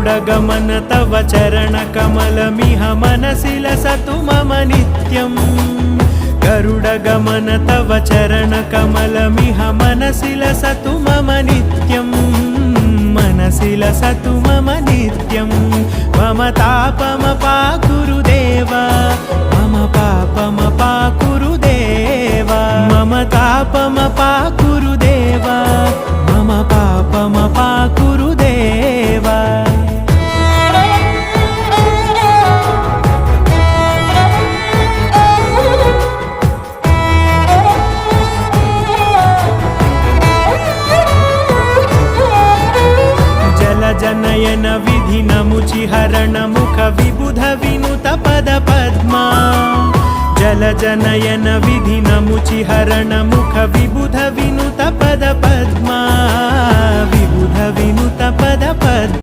गरुडगमन तव चरणकमलमिह मनसि लसतु मम नित्यम् गरुडगमन तव चरणकमलमिह मनसि लसतु मम नित्यम् मनसि लसतु मम नित्यम् मम तापमपाकुरु देव मम पापमपाकुरु देव मम तापमपाकुरु देव मम पापमपाकुरु देव जनयन विधि नमुचिहरण मुख विबुध विनुत पद पद्मा जल जनयन विधि नमुचिहरण मुख विबुध विनुत पद पद्मा विबुध विनुत पद पद्मा।